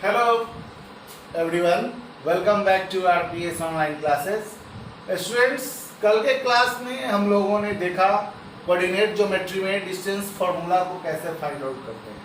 Hello everyone, welcome back to RPS online classes. Students, कल के class में हम लोगों ने देखा कोऑर्डिनेट ज्योमेट्री में डिस्टेंस फार्मूला को कैसे फाइंड आउट करते हैं।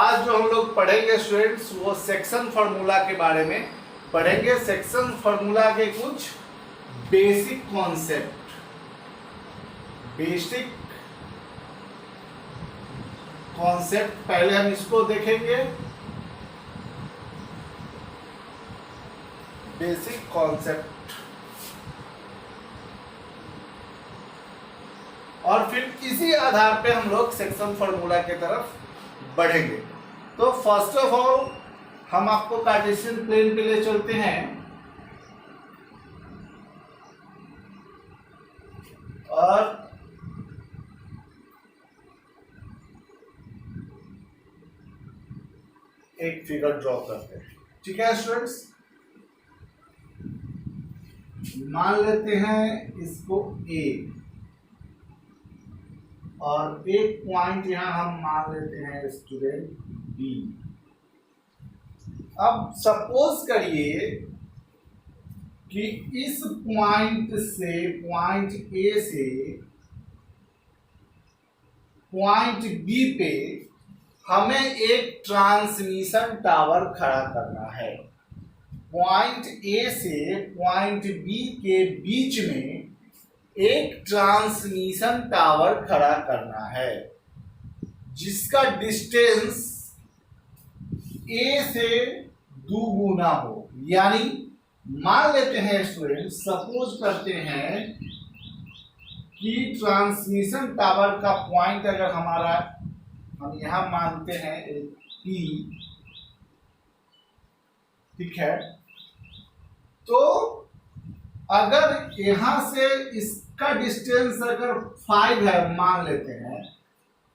आज जो हम लोग पढ़ेंगे स्टूडेंट्स, वो सेक्शन फार्मूला के बारे में पढ़ेंगे। सेक्शन फार्मूला के कुछ बेसिक कॉन्सेप्ट पहले हम इसको देखेंगे। बेसिक कॉन्सेप्ट और फिर इसी आधार पे हम लोग सेक्शन फार्मूला की तरफ बढ़ेंगे। तो फर्स्ट ऑफ ऑल हम आपको कार्टेशियन प्लेन पे ले चलते हैं और एक फिगर ड्रॉ करते हैं। ठीक है स्टूडेंट्स, मान लेते हैं इसको ए और एक पॉइंट यहां हम मान लेते हैं स्टूडेंट बी। अब सपोज करिए कि इस पॉइंट ए से पॉइंट बी पे हमें एक ट्रांसमिशन टावर खड़ा करना है। पॉइंट ए से पॉइंट बी के बीच में एक ट्रांसमिशन टावर खड़ा करना है जिसका डिस्टेंस ए से दुगुना हो। यानी मान लेते हैं स्टूडेंट, सपोज करते हैं कि ट्रांसमिशन टावर का पॉइंट अगर हमारा हम यहां मानते हैं पी, ठीक है। तो अगर यहां से इसका डिस्टेंस अगर 5 है मान लेते हैं,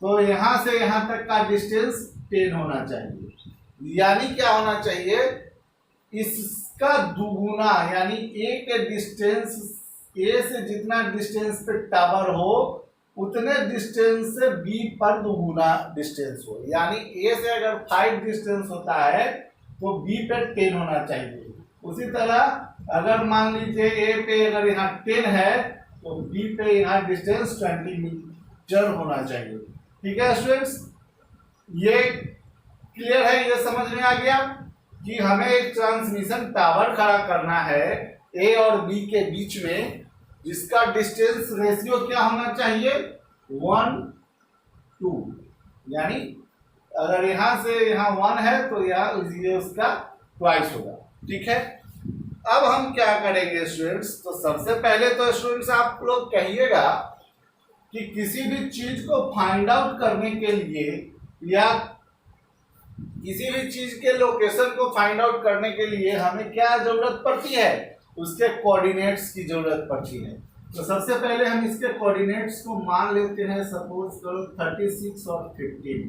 तो यहां से यहां तक का डिस्टेंस 10 होना चाहिए। यानी क्या होना चाहिए, इसका दुगुना, यानी ए के डिस्टेंस, ए से जितना डिस्टेंस पे टावर हो उतने डिस्टेंस से बी पर दुगुना डिस्टेंस हो। यानी ए से अगर 5 डिस्टेंस होता है तो बी पे 10 होना चाहिए। उसी तरह अगर मान लीजिए ए पे अगर यहाँ 10 है तो बी पे यहाँ डिस्टेंस 20 मीटर होना चाहिए। ठीक है स्टूडेंट्स, ये क्लियर है? ये समझ में आ गया कि हमें एक ट्रांसमिशन टावर खड़ा करना है ए और बी के बीच में, जिसका डिस्टेंस रेशियो क्या होना चाहिए, 1:2। यानी अगर यहां से यहां 1 है तो ये उसका ट्वाइस होगा। ठीक है, अब हम क्या करेंगे स्टूडेंट्स, तो सबसे पहले तो स्टूडेंट्स आप लोग कहिएगा कि किसी भी चीज को फाइंड आउट करने के लिए या किसी भी चीज के लोकेशन को फाइंड आउट करने के लिए हमें क्या जरूरत पड़ती है, उसके कोऑर्डिनेट्स की जरूरत पड़ती है। तो सबसे पहले हम इसके कोऑर्डिनेट्स को मान लेते हैं। सपोज करो 36 और 15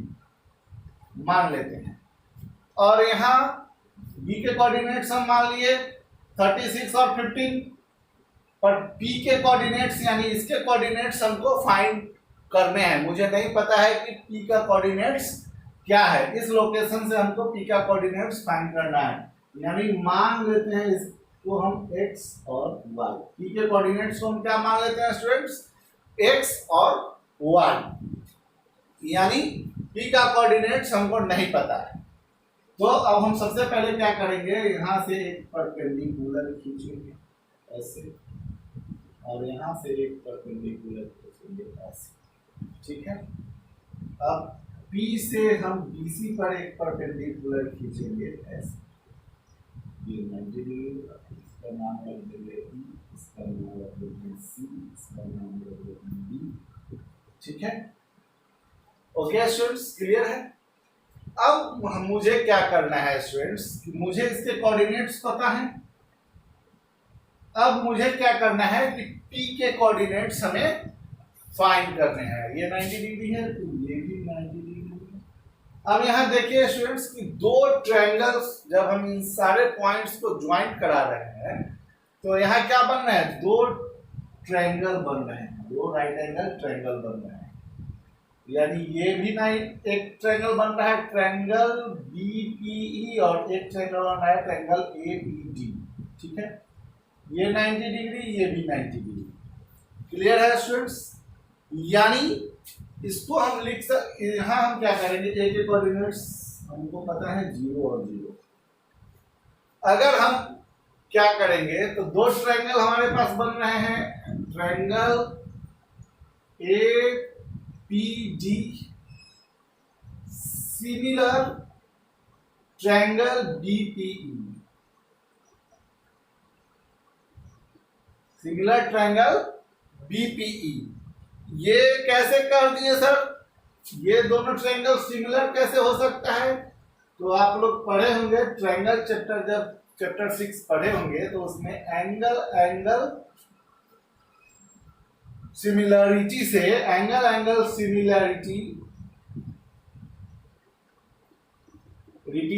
मान लेते हैं, और यहाँ बी के कोऑर्डिनेट्स हम मान लिए 36 और 15, पर पी के कोऑर्डिनेट्स यानी इसके कोऑर्डिनेट्स हमको फाइंड करने हैं। मुझे नहीं पता है कि पी का कोऑर्डिनेट्स क्या है, इस लोकेशन से हमको पी का कोऑर्डिनेट्स फाइंड करना है। यानी मान लेते हैं इसको हम x और y। पी के कोऑर्डिनेट्स को हम क्या मान लेते हैं स्टूडेंट्स, x और y। यानी पी का कोऑर्डिनेट्स हमको नहीं पता है। तो अब हम सबसे पहले क्या करेंगे, यहां से एक परपेंडिकुलर खींचेंगे ऐसे, और यहां से एक परपेंडिकुलर खींचेंगे ऐसे। ठीक है, अब P से हम BC पर एक परपेंडिकुलर खींचेंगे ऐसे। ये 90 डिग्री, इसका नाम रख देंगे E, इसका नाम रख देंगे C, इसका नाम रख देंगे D। ठीक है, ओके स्टूडेंट्स, क्लियर है? अब मुझे क्या करना है स्टूडेंट्स, मुझे इसके कोऑर्डिनेट्स पता है। अब मुझे क्या करना है कि P के कोऑर्डिनेट्स हमें फाइंड करने हैं। ये 90 डिग्री है तो ये भी 90 डिग्री है। अब यहाँ देखिए स्टूडेंट्स कि दो ट्रायंगल्स, जब हम इन सारे पॉइंट्स को ज्वाइंट करा रहे हैं तो यहाँ क्या बन रहा है, दो ट्रायंगल बन रहे हैं, दो राइट एंगल ट्रायंगल बन रहे हैं। यानी ये भी एक ट्रायंगल बन रहा है ट्रायंगल बीपीई, और एक ट्रायंगल बन रहा है ट्रायंगल एपीडी। ठीक है, ये 90 डिग्री, ये भी 90 डिग्री। क्लियर है स्टूडेंट्स? यानी इसको हम लिख सकते, यहाँ हम क्या करेंगे, ए के कोऑर्डिनेट्स हमको पता है 0 और 0। अगर हम क्या करेंगे तो दो ट्रायंगल हमारे पास बन रहे हैं, triangle A P D similar triangle BPE, similar triangle BPE. ये कैसे कर दिए सर? ये दोनों ट्रायंगल सिमिलर कैसे हो सकता है? तो आप लोग पढ़े होंगे ट्रायंगल चैप्टर, जब चैप्टर 6 पढ़े होंगे तो उसमें एंगल सिमिलरिटी से, एंगल सिमिलरिटी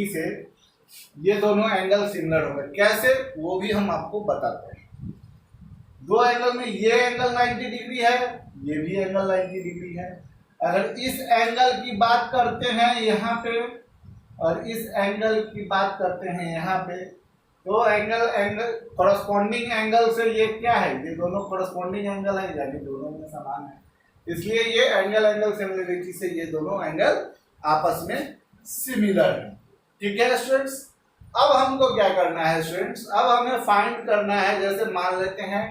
से ये दोनों एंगल सिमिलर होंगे। कैसे, वो भी हम आपको बताते हैं। दो एंगल में ये एंगल 90 डिग्री है, ये भी एंगल 90 डिग्री है। अगर इस एंगल की बात करते हैं यहाँ पे और इस एंगल की बात करते हैं यहाँ पे, तो एंगल कॉरस्पॉन्डिंग एंगल से ये क्या है, ये दोनों कॉरस्पॉन्डिंग एंगल है, यानी दोनों में समान है। इसलिए ये एंगल सिमिलरिटी से ये दोनों एंगल आपस में सिमिलर है। ठीक है स्टूडेंट्स? अब हमको क्या करना है स्टूडेंट्स, अब हमें फाइंड करना है, जैसे मान लेते हैं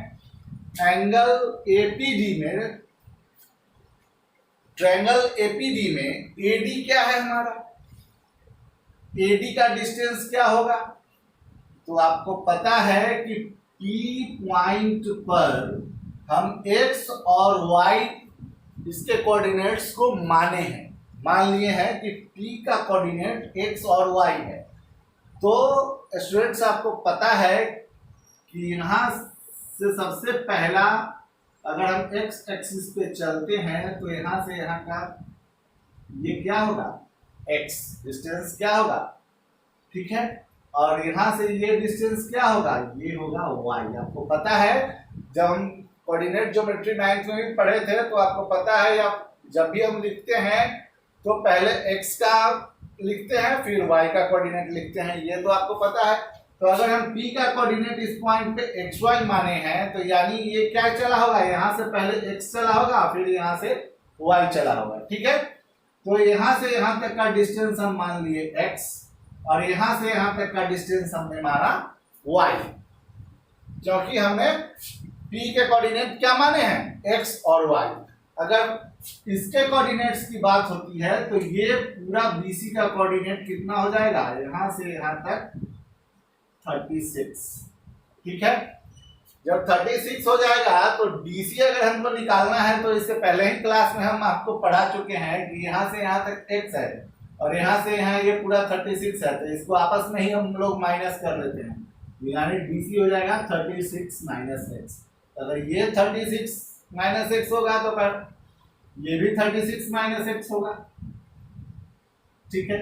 एंगल एपीडी में, ट्रायंगल एपीडी में एडी क्या है हमारा, एडी का डिस्टेंस क्या होगा? तो आपको पता है कि P पॉइंट पर हम x और y इसके कोऑर्डिनेट्स को माने हैं, मान लिए हैं कि P का कोऑर्डिनेट x और y है। तो स्टूडेंट्स आपको पता है कि यहाँ से सबसे पहला, अगर हम x एक्सिस पे चलते हैं तो यहाँ से यहाँ का ये क्या होगा, x डिस्टेंस क्या होगा, ठीक है, और यहाँ से ये डिस्टेंस क्या होगा, ये होगा y। आपको पता है जब हम कोऑर्डिनेट ज्योमेट्री 9th में भी पढ़े थे तो आपको पता है, या जब भी हम लिखते हैं तो पहले x का लिखते हैं फिर y का कोऑर्डिनेट लिखते हैं, ये तो आपको पता है। तो अगर हम P का कोऑर्डिनेट इस पॉइंट पे xy माने हैं तो यानी ये क्या चला होगा, यहाँ से पहले x चला होगा फिर यहाँ से y चला होगा। ठीक है, तो यहाँ से यहाँ तक का डिस्टेंस हम मान लिए x और यहाँ से यहाँ तक का डिस्टेंस हमने माना y, क्योंकि हमने P के कोऑर्डिनेट क्या माने हैं, x और y। अगर इसके कोऑर्डिनेट्स की बात होती है तो ये पूरा BC का कोऑर्डिनेट कितना हो जाएगा, यहाँ से यहाँ तक 36। ठीक है, जब 36 हो जाएगा तो DC अगर हमको निकालना है तो इससे पहले ही क्लास में हम आपको पढ़ा चुके हैं कि यहाँ से यहाँ तक x है और यहाँ से यहाँ ये पूरा 36 है, तो इसको आपस में ही हम लोग माइनस कर लेते हैं, यानी DC हो जाएगा 36 माइनस x। अगर ये 36 माइनस x होगा तो फिर ये भी 36 माइनस x होगा। ठीक है,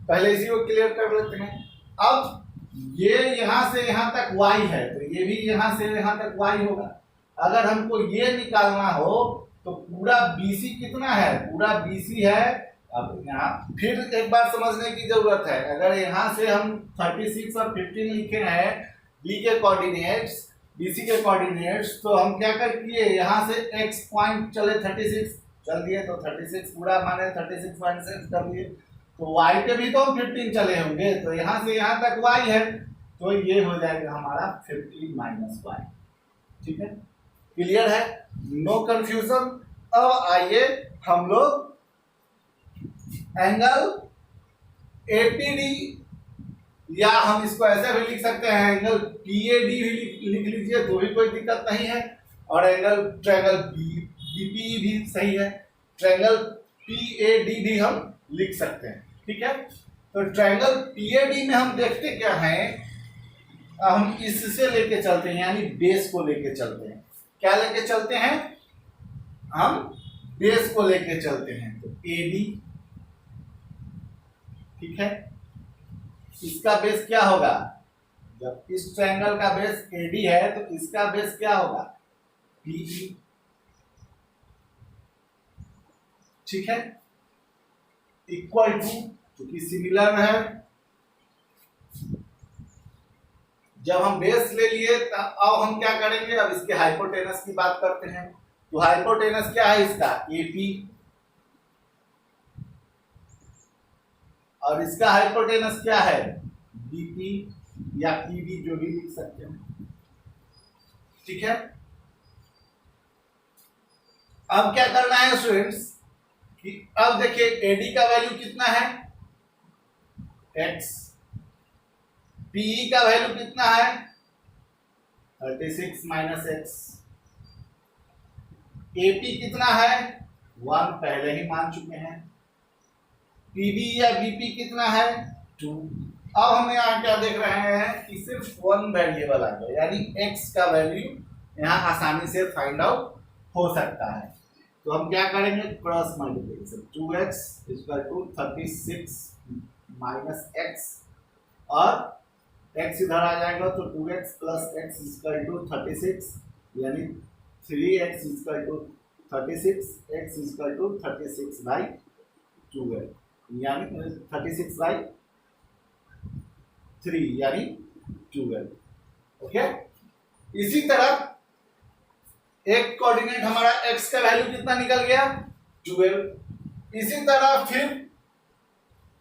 पहले इसी को क्लियर कर लेते हैं। अब ये यहाँ से यहाँ तक y है तो ये भी यहाँ से यहाँ तक y होगा। अगर हमको ये निकालना हो तो पूरा BC कितना है, पूरा BC है, अब यहाँ फिर एक बार समझने की जरूरत है। अगर यहाँ से हम 36 और 15 लिखे हैं B के कोऑर्डिनेट्स, BC के कोऑर्डिनेट्स, तो हम क्या कर किए, यहाँ से x पॉइंट चले 36 चल दिए तो 36 पूरा माने 36.6 कर दिए, तो y पे भी तो 15 चले होंगे, तो यहाँ से यहाँ तक y है तो ये हो जाएगा हमारा 15 माइनस y। ठीक है, क्लियर है, नो कंफ्यूजन। अब आइए हम लोग एंगल एपीडी, या हम इसको ऐसे भी लिख सकते हैं एंगल पीएडी भी लिख लीजिए तो भी कोई दिक्कत नहीं है, और एंगल ट्रायंगल बीपीई भी सही है, ट्रायंगल पीएडी भी हम लिख सकते हैं। ठीक है, तो ट्रायंगल पीएडी में हम देखते क्या हैं, हम इससे लेके चलते हैं, यानी बेस को लेके चलते हैं। क्या लेके चलते हैं, हम बेस को लेके चलते हैं, तो एडी, ठीक है, इसका बेस क्या होगा, जब इस ट्रायंगल का बेस एडी है तो इसका बेस क्या होगा, पीई। ठीक है, इक्वल टू, क्योंकि सिमिलर है, जब हम बेस ले लिए अब हम क्या करेंगे, अब इसके हाइपोटेनस की बात करते हैं। तो हाइपोटेनस क्या है इसका, एपी, और इसका हाइपोटेनस क्या है, बीपी या पीबी, जो भी लिख सकते हैं। ठीक है, अब क्या करना है स्टूडेंट्स कि अब देखिए एडी का वैल्यू कितना है, x, पीई का वैल्यू कितना है, 36 माइनस एक्स, एपी कितना है 1, पहले ही मान चुके हैं, पीबी या बीपी कितना है 2। अब हम यहाँ क्या देख रहे हैं कि सिर्फ 1 वेरिएबल आ गया, यानी x का वैल्यू यहाँ आसानी से फाइंड आउट हो सकता है। तो हम क्या करेंगे, cross multiplication, 2x equal to 36 minus x, और x इधर आ जाएगा तो 2x plus x equal to 36, यानी 3x equal to 36, x equal to 36 by 12, यानी 36 बाई 3 यानी 12। ओके, इसी तरह एक कोऑर्डिनेट हमारा x का वैल्यू कितना निकल गया 12। इसी तरह फिर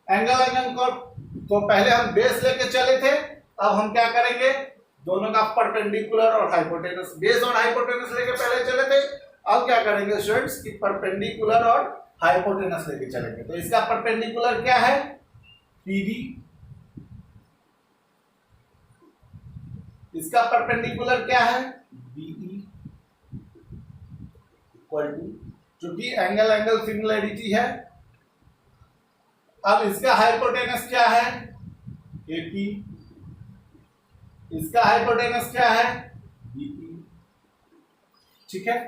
एंगल को, तो पहले हम बेस लेके चले थे, अब हम क्या करेंगे, दोनों का परपेंडिकुलर और हाइपोटेनस, बेस और हाइपोटेनस लेके पहले चले थे, अब क्या करेंगे स्टूडेंट्स कि परपेंडिकुलर और हाइपोटेनस लेके चलेंगे। तो इसका परपेंडिकुलर क्या है, पीडी, इसका परपेंडिकुलर क्या है, बीई, इक्वल टू, क्योंकि एंगल सिमिलरिटी है। अब इसका हाइपोटेनस क्या है, एपी, इसका हाइपोटेनस क्या है, बीपी। ठीक है,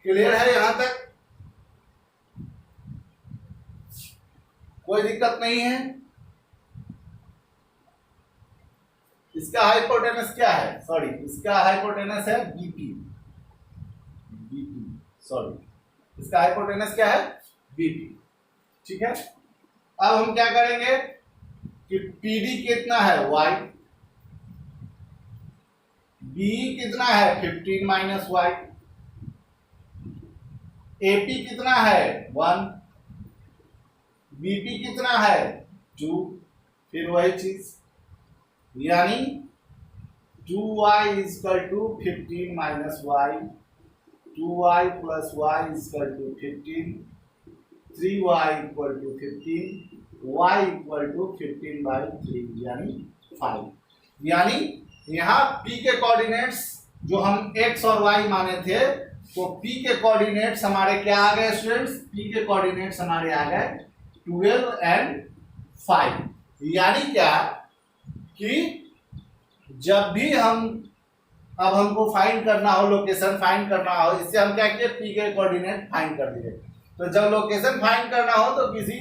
क्लियर है यहां तक, कोई दिक्कत नहीं है। इसका हाइपोटेनस क्या है, सॉरी, इसका हाइपोटेनस है बीपी, सॉरी, इसका हाइपोटेनस क्या है, बीपी। ठीक है, अब हम क्या करेंगे कि पीडी कितना है y, बी कितना है 15 माइनस y, एपी कितना है 1, बीपी कितना है 2, फिर वही चीज, यानी 2y equal to 15 minus y, 2y plus y equal to 15, 3y equal to 15, y equal to 15 by 3 यानी 5। यानी यहाँ p के कोऑर्डिनेट्स जो हम x और y माने थे, तो p के कोऑर्डिनेट्स हमारे क्या आ गए स्टूडेंट्स, p के कोऑर्डिनेट्स हमारे आ गए 12 एंड 5। यानी क्या कि जब भी अब हमको फाइंड करना हो, लोकेशन फाइंड करना हो, इससे हम क्या किए, p के कोऑर्डिनेट फाइंड कर दिए। तो जब लोकेशन फाइंड करना हो तो किसी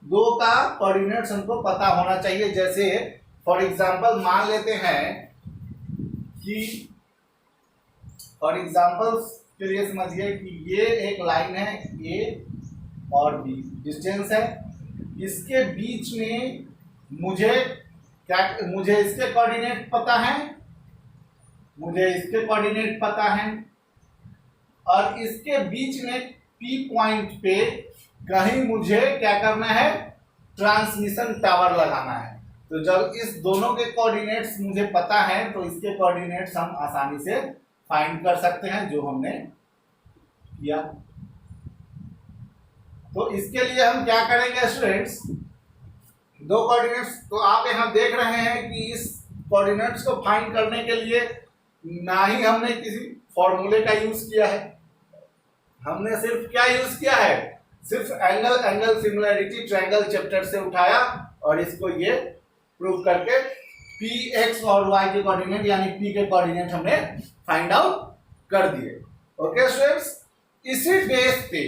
दो का कोऑर्डिनेट्स हमको पता होना चाहिए। जैसे फॉर एग्जांपल मान लेते हैं कि फॉर एग्जांपल के लिए समझिए कि ये एक लाइन है a और b, डिस्टेंस है, इसके बीच में मुझे इसके कोऑर्डिनेट पता है, मुझे इसके कोऑर्डिनेट पता है, और इसके बीच में P पॉइंट पे कहीं मुझे क्या करना है, ट्रांसमिशन टावर लगाना है। तो जब इस दोनों के कोऑर्डिनेट्स मुझे पता है तो इसके कोऑर्डिनेट्स हम आसानी से फाइंड कर सकते हैं, जो हमने किया। तो इसके लिए हम क्या करेंगे स्टूडेंट्स, दो कोऑर्डिनेट्स, तो आप यहां देख रहे हैं कि इस कोऑर्डिनेट्स को फाइंड करने के लिए ना ही हमने किसी फॉर्मूले का यूज किया है, हमने सिर्फ क्या यूज किया है, सिर्फ एंगल सिमिलरिटी ट्रायंगल चैप्टर से उठाया और इसको ये प्रूव करके px और y के कोऑर्डिनेट यानी p के कोऑर्डिनेट हमने फाइंड आउट कर दिए। ओके स्टूडेंट्स, इसी बेस पे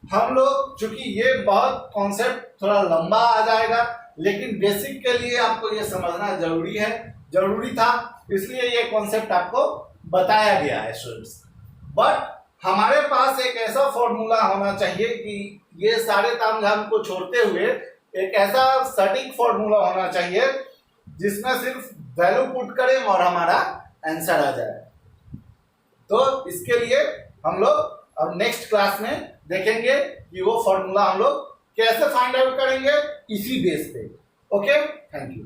हम लोग, चूंकि ये बहुत कॉन्सेप्ट थोड़ा लंबा आ जाएगा, लेकिन बेसिक के लिए आपको ये समझना जरूरी था, इसलिए ये कॉन्सेप्ट आपको बताया गया है स्टूडेंट्स। बट हमारे पास एक ऐसा फॉर्मूला होना चाहिए कि ये सारे तामझाम को छोड़ते हुए एक ऐसा सटीक फॉर्मूला होना चाहिए जिसमें सिर्फ वैल्यू पुट करें और हमारा आंसर आ जाए। तो इसके लिए हम लोग अब नेक्स्ट क्लास में देखेंगे कि वो फॉर्मूला हम लोग कैसे फाइंड आउट करेंगे इसी बेस पे। Okay, thank you.